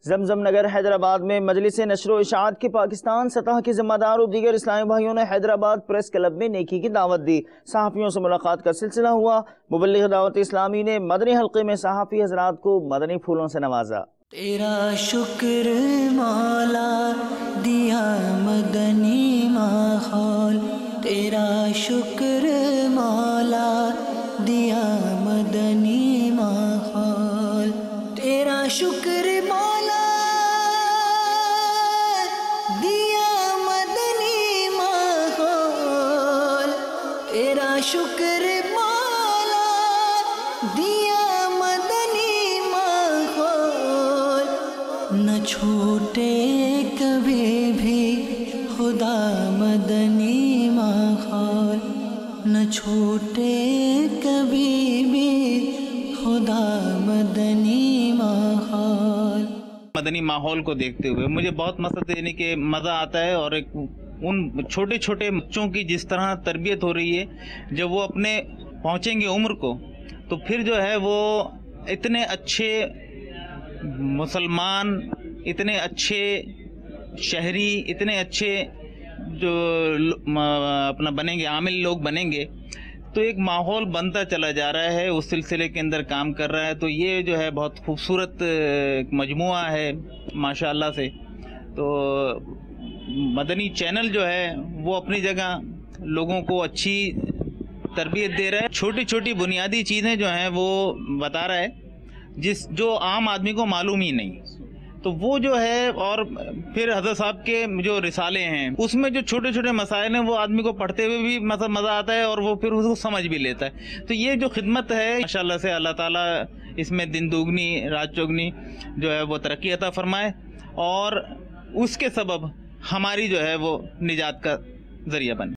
زمزم نگر حیدرآباد میں مجلس نشر و اشاعت کے پاکستان سطح کے ذمہ دار اور دیگر اسلامی بھائیوں نے حیدرآباد پریس کلب میں نیکی کی دعوت دی۔ صحافیوں سے ملاقات کا سلسلہ ہوا۔ مبلغ دعوت اسلامی نے مدنی حلقے میں صحافی حضرات کو مدنی پھولوں سے نوازا۔ تیرا شکر مولا دیا مدنی ماحول، تیرا شکر مولا دیا مدنی ماحول، تیرا شکر مولا دیا مدنی ماحول، تیرا شکر مولا دیا مدنی ماحول، نہ چھوٹے کبھی بھی خدا مدنی ماحول، نہ چھوٹے کبھی بھی خدا مدنی ماحول۔ مدنی ماحول کو دیکھتے ہوئے مجھے بہت یعنی کہ مزہ آتا ہے، اور ایک ان چھوٹے چھوٹے بچوں کی جس طرح تربیت ہو رہی ہے، جب وہ اپنے پہنچیں گے عمر کو تو پھر جو ہے وہ اتنے اچھے مسلمان، اتنے اچھے شہری، اتنے اچھے جو اپنا بنیں گے، عامل لوگ بنیں گے، تو ایک ماحول بنتا چلا جا رہا ہے، اس سلسلے کے اندر کام کر رہا ہے۔ تو یہ جو ہے بہت خوبصورت مجموعہ ہے ماشاءاللہ سے۔ تو مدنی چینل جو ہے وہ اپنی جگہ لوگوں کو اچھی تربیت دے رہا ہے، چھوٹی چھوٹی بنیادی چیزیں جو ہیں وہ بتا رہا ہے جو عام آدمی کو معلوم ہی نہیں، تو وہ جو ہے۔ اور پھر حضرت صاحب کے جو رسالے ہیں اس میں جو چھوٹے چھوٹے مسائل ہیں وہ آدمی کو پڑھتے ہوئے بھی مزہ آتا ہے، اور وہ پھر اس کو سمجھ بھی لیتا ہے۔ تو یہ جو خدمت ہے ماشاءاللہ سے، اللہ تعالیٰ اس میں دن دوگنی رات چوگنی جو ہے وہ ترقی عطا فرمائے، اور اس کے سبب ہماری جو ہے وہ نجات کا ذریعہ بنے۔